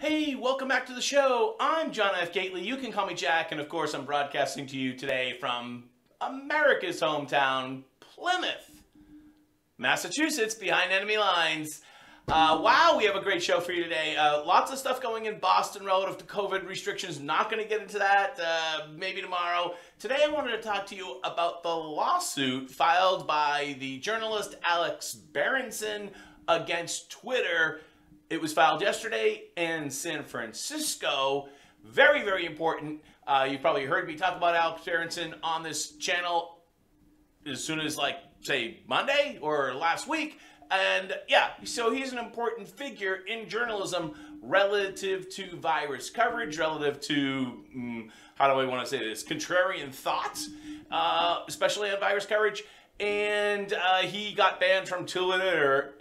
Hey, welcome back to the show. I'm John F. Gately. You can call me Jack, and of course I'm broadcasting to you today from America's hometown, Plymouth, Massachusetts, behind enemy lines. Wow, we have a great show for you today. Lots of stuff going in Boston relative to COVID restrictions. Not going to get into that, maybe tomorrow. Today I wanted to talk to you about the lawsuit filed by the journalist Alex Berenson against Twitter. It was filed yesterday in San Francisco. Very, very important. You've probably heard me talk about Alex Berenson on this channel as soon as, like, say, Monday or last week. And yeah, so he's an important figure in journalism relative to virus coverage, relative to, how do I want to say this, contrarian thoughts, especially on virus coverage. And he got banned from Twitter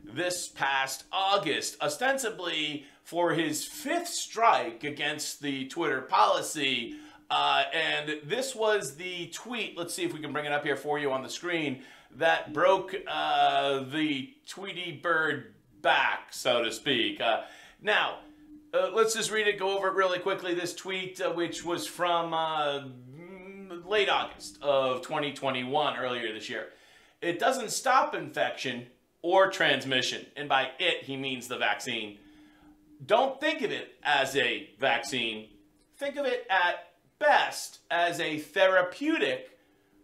this past August, ostensibly for his fifth strike against the Twitter policy. And this was the tweet, let's see if we can bring it up here for you on the screen, that broke the Tweety bird back, so to speak. Now, let's just read it, go over it really quickly. This tweet, which was from late August of 2021, earlier this year. It doesn't stop infection or transmission, and by it, he means the vaccine. Don't think of it as a vaccine. Think of it at best as a therapeutic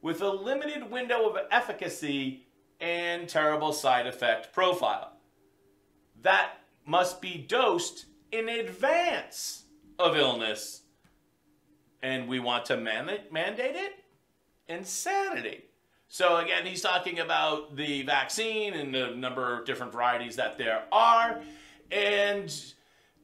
with a limited window of efficacy and terrible side effect profile. That must be dosed in advance of illness. And we want to mandate it? Insanity. So again, he's talking about the vaccine and the number of different varieties that there are. And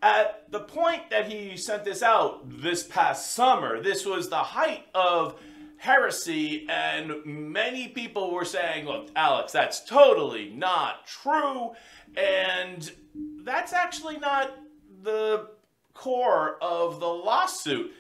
at the point that he sent this out this past summer, this was the height of heresy, and many people were saying, look, Alex, that's totally not true. And that's actually not the core of the lawsuit.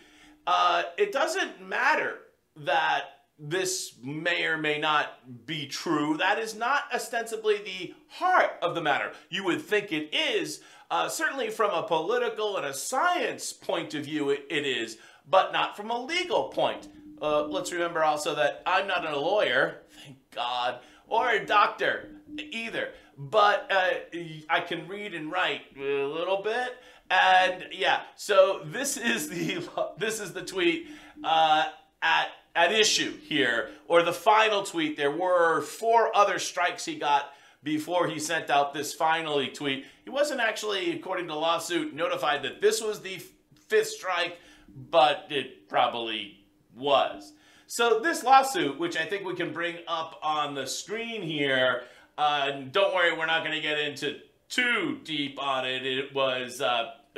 It doesn't matter that this may or may not be true. That is not ostensibly the heart of the matter. You would think it is. Certainly from a political and a science point of view, it is, but not from a legal point. Let's remember also that I'm not a lawyer, thank God, or a doctor either, but I can read and write a little bit. And yeah, so this is the tweet at issue here, or the final tweet. There were 4 other strikes he got before he sent out this finally tweet. He wasn't actually, according to the lawsuit, notified that this was the 5th strike, but it probably was. So this lawsuit, which I think we can bring up on the screen here, don't worry, we're not going to get into too deep on it. It was,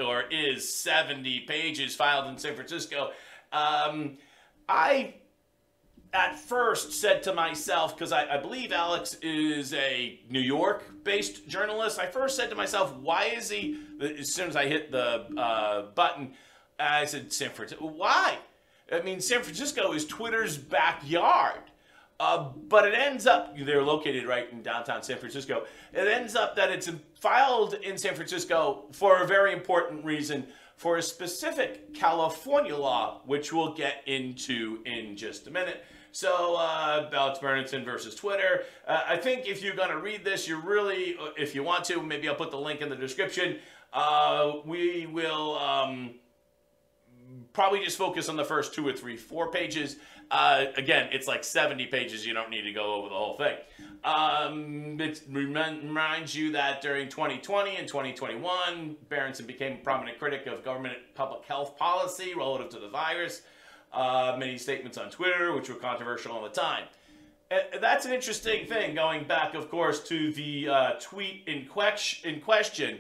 or is 70 pages filed in San Francisco. I at first said to myself, because I believe Alex is a New York-based journalist, I first said to myself, why is he, as soon as I hit the button, I said, San Francisco, why? I mean, San Francisco is Twitter's backyard. But it ends up, they're located right in downtown San Francisco, it ends up that it's filed in San Francisco for a very important reason, for a specific California law, which we'll get into in just a minute. So, Alex Berenson versus Twitter. I think if you're going to read this, you're really, if you want to, maybe I'll put the link in the description. We will probably just focus on the first 2 or 3, 4 pages. Again, it's like 70 pages. You don't need to go over the whole thing. It reminds you that during 2020 and 2021, Berenson became a prominent critic of government public health policy relative to the virus. Many statements on Twitter, which were controversial at the time. That's an interesting thing, going back, of course, to the tweet in question.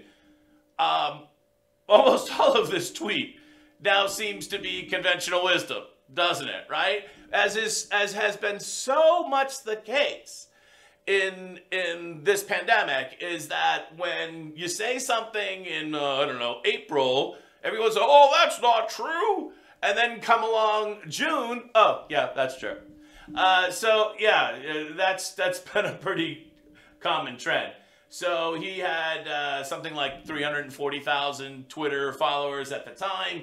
Almost all of this tweet now seems to be conventional wisdom, doesn't it, right? As has been so much the case in this pandemic, is that when you say something in, I don't know, April, everyone's like, oh, that's not true. And then come along June, oh, yeah, that's true. So, yeah, that's been a pretty common trend. So he had something like 340,000 Twitter followers at the time.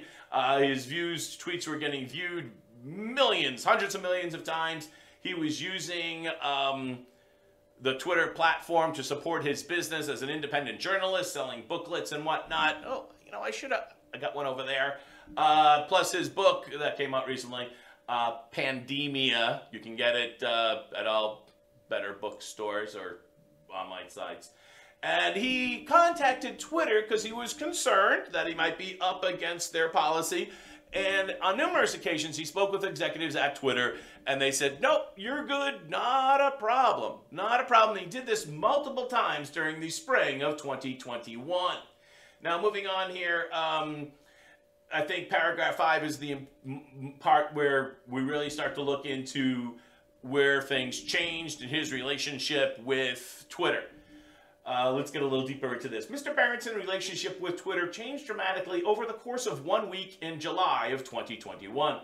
His tweets were getting viewed millions, hundreds of millions of times. He was using the Twitter platform to support his business as an independent journalist, selling booklets and whatnot. Oh, I got one over there. Plus his book that came out recently, Pandemia. You can get it at all better bookstores or online sites. And he contacted Twitter because he was concerned that he might be up against their policy. And on numerous occasions, he spoke with executives at Twitter, and they said, nope, you're good, not a problem. Not a problem. He did this multiple times during the spring of 2021. Now, moving on here, I think paragraph 5 is the part where we really start to look into where things changed in his relationship with Twitter. Let's get a little deeper into this. Mr. Berenson's relationship with Twitter changed dramatically over the course of 1 week in July of 2021.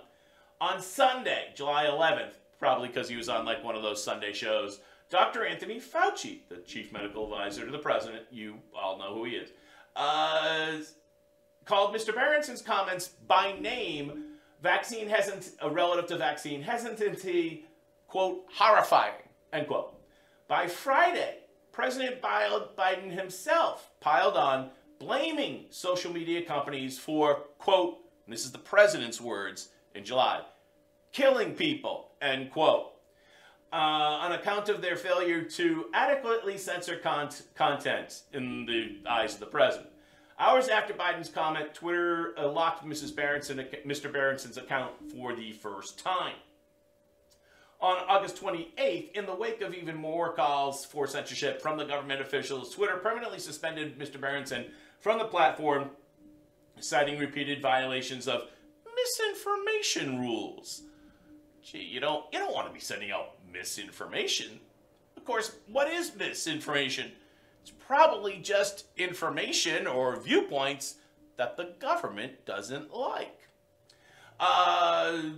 On Sunday, July 11th, probably because he was on like one of those Sunday shows, Dr. Anthony Fauci, the chief medical advisor to the president, you all know who he is, called Mr. Berenson's comments by name, relative to vaccine hesitancy, quote, horrifying, end quote. By Friday, President Biden himself piled on, blaming social media companies for, quote, and this is the president's words in July, killing people, end quote, on account of their failure to adequately censor content in the eyes of the president. Hours after Biden's comment, Twitter locked Mr. Berenson's account for the first time. On August 28th, in the wake of even more calls for censorship from the government officials, Twitter permanently suspended Mr. Berenson from the platform, citing repeated violations of misinformation rules. Gee, you don't want to be sending out misinformation. Of course, what is misinformation? It's probably just information or viewpoints that the government doesn't like.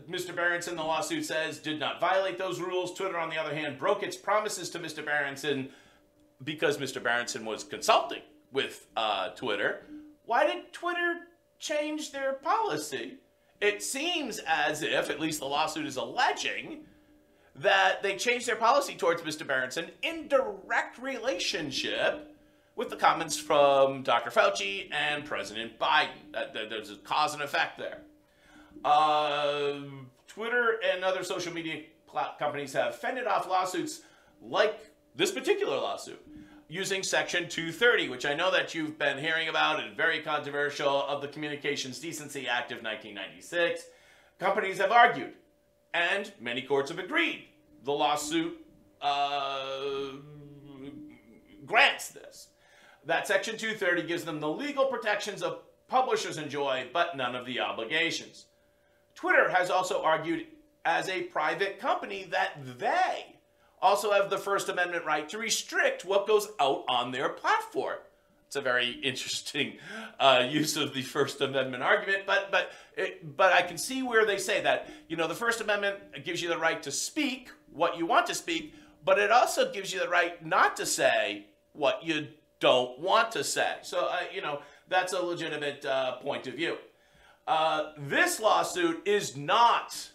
Mr. Berenson, the lawsuit says, did not violate those rules. Twitter, on the other hand, broke its promises to Mr. Berenson because Mr. Berenson was consulting with Twitter. Why did Twitter change their policy? It seems as if, at least the lawsuit is alleging, that they changed their policy towards Mr. Berenson in direct relationship with the comments from Dr. Fauci and President Biden. There's a cause and effect there. Twitter and other social media companies have fended off lawsuits like this particular lawsuit using Section 230, which I know that you've been hearing about and very controversial, of the Communications Decency Act of 1996. Companies have argued, and many courts have agreed. The lawsuit grants this. That Section 230 gives them the legal protections of publishers enjoy, but none of the obligations. Twitter has also argued as a private company that they also have the First Amendment right to restrict what goes out on their platform. It's a very interesting use of the First Amendment argument, but I can see where they say that. You know, the First Amendment gives you the right to speak what you want to speak, but it also gives you the right not to say what you don't want to say. So, that's a legitimate point of view. This lawsuit is not,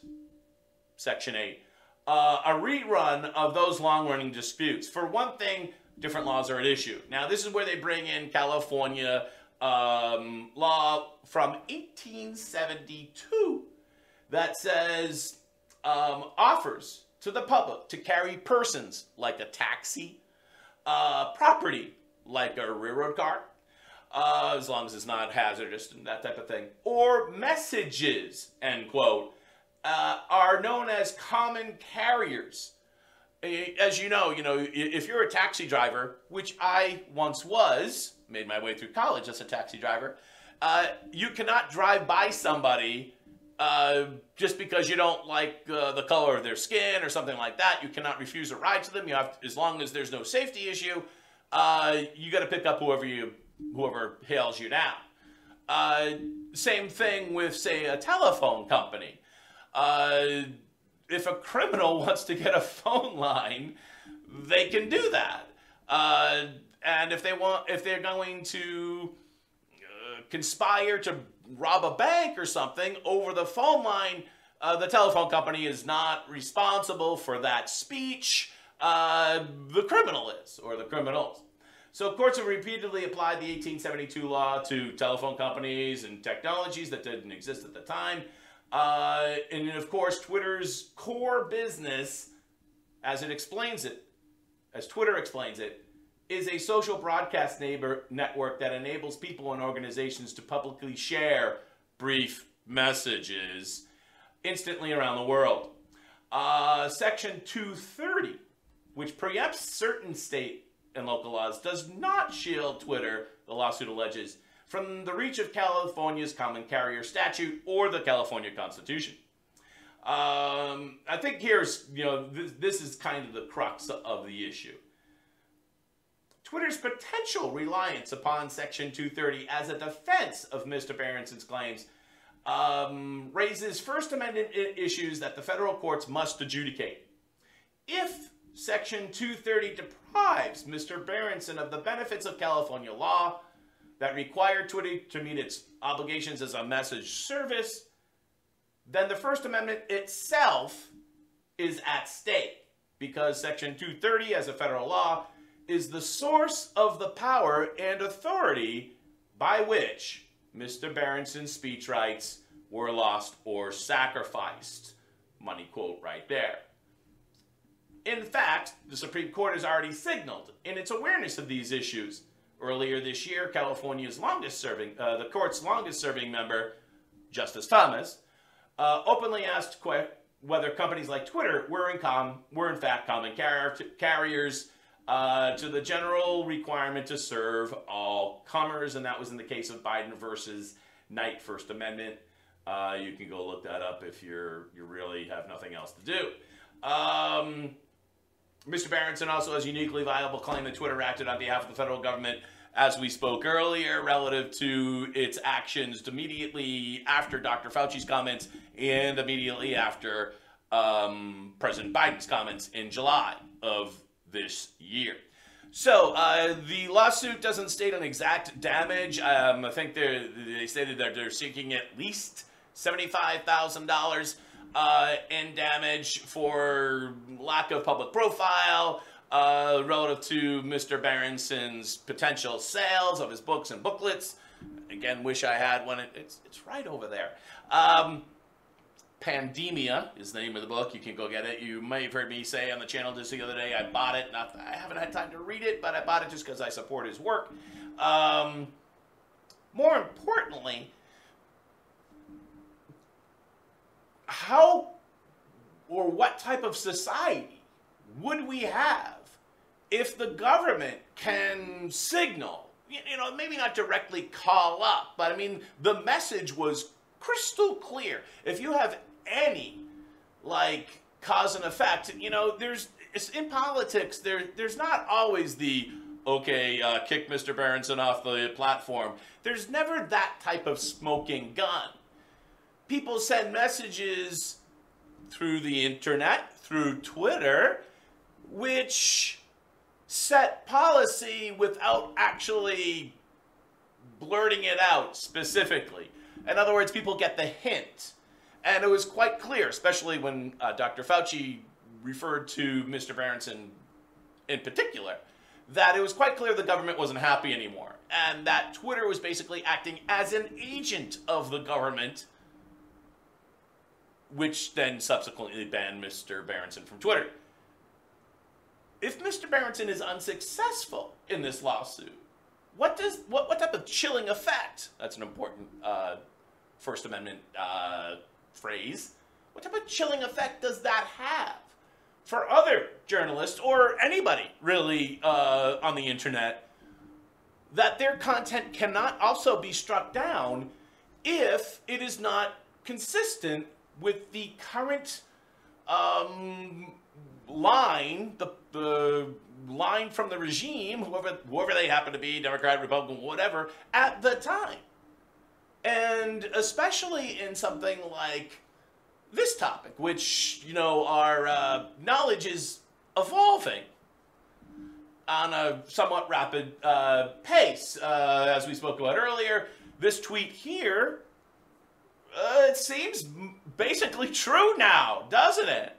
Section 8, a rerun of those long-running disputes. For one thing, different laws are at issue. Now, this is where they bring in California law from 1872 that says offers to the public to carry persons like a taxi, property like a railroad car, as long as it's not hazardous and that type of thing, or messages, end quote, are known as common carriers. As you know, if you're a taxi driver, which I once was, made my way through college as a taxi driver, you cannot drive by somebody just because you don't like the color of their skin or something like that. You cannot refuse a ride to them. You have, as long as there's no safety issue, you got to pick up whoever hails you down. Same thing with, say, a telephone company. If a criminal wants to get a phone line, they can do that. And if they're going to conspire to rob a bank or something over the phone line, the telephone company is not responsible for that speech. The criminal is, or the criminals. So courts have repeatedly applied the 1872 law to telephone companies and technologies that didn't exist at the time. And of course, Twitter's core business, as Twitter explains it, is a social broadcast network that enables people and organizations to publicly share brief messages instantly around the world. Section 230, which preempts certain state and local laws, does not shield Twitter, the lawsuit alleges, from the reach of California's Common Carrier Statute or the California Constitution. I think this is kind of the crux of the issue. Twitter's potential reliance upon Section 230 as a defense of Mr. Berenson's claims raises First Amendment issues that the federal courts must adjudicate. If Section 230 deprives Mr. Berenson of the benefits of California law that require Twitter to meet its obligations as a message service, then the First Amendment itself is at stake, because Section 230 as a federal law is the source of the power and authority by which Mr. Berenson's speech rights were lost or sacrificed. Money quote right there. In fact, the Supreme Court has already signaled in its awareness of these issues. Earlier this year, California's the court's longest-serving member, Justice Thomas, openly asked whether companies like Twitter were in fact common carriers to the general requirement to serve all comers, and that was in the case of Biden versus Knight First Amendment. You can go look that up if you really have nothing else to do. Mr. Berenson also has a uniquely viable claim that Twitter acted on behalf of the federal government, as we spoke earlier, relative to its actions immediately after Dr. Fauci's comments and immediately after President Biden's comments in July of this year. So the lawsuit doesn't state an exact damage. I think they stated that they're seeking at least $75,000 in damage for lack of public profile relative to Mr. Berenson's potential sales of his books and booklets. Again, wish I had one. It's right over there. Pandemia is the name of the book. You can go get it. You may have heard me say on the channel just the other day, I bought it. I haven't had time to read it, but I bought it just because I support his work. More importantly, how or what type of society would we have if the government can signal, maybe not directly call up, but I mean, the message was crystal clear. If you have any, cause and effect, it's in politics, there's not always the, kick Mr. Berenson off the platform. There's never that type of smoking gun. People send messages through the internet, through Twitter, which set policy without actually blurting it out specifically. In other words, people get the hint. And it was quite clear, especially when Dr. Fauci referred to Mr. Berenson in particular, that it was quite clear the government wasn't happy anymore, and that Twitter was basically acting as an agent of the government, which then subsequently banned Mr. Berenson from Twitter. If Mr. Berenson is unsuccessful in this lawsuit, what type of chilling effect, that's an important First Amendment phrase, what type of chilling effect does that have for other journalists or anybody really on the internet, that their content cannot also be struck down if it is not consistent with the current line, the line from the regime, whoever they happen to be, Democrat, Republican, whatever, at the time. And especially in something like this topic, which, our knowledge is evolving. on a somewhat rapid pace. As we spoke about earlier, this tweet here, it seems basically true now, doesn't it?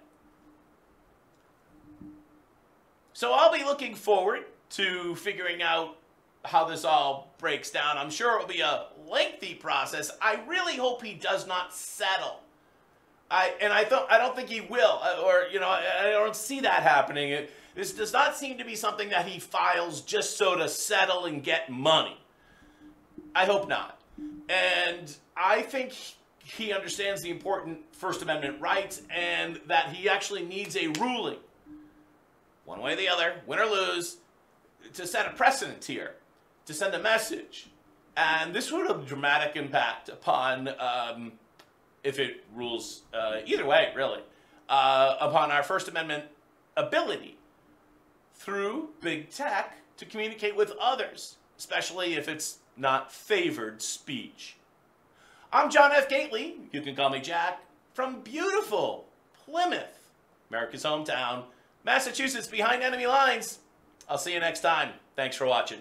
So I'll be looking forward to figuring out how this all breaks down. I'm sure it'll be a lengthy process. I really hope he does not settle. I don't think he will, or I don't see that happening. This does not seem to be something that he files just so to settle and get money. I hope not. And I think he understands the important First Amendment rights and that he actually needs a ruling, one way or the other, win or lose, to set a precedent here, to send a message. And this would have a dramatic impact upon, if it rules either way, really, upon our First Amendment ability through big tech to communicate with others, especially if it's not favored speech. I'm John F. Gately. You can call me Jack, from beautiful Plymouth, America's hometown, Massachusetts, behind enemy lines. I'll see you next time. Thanks for watching.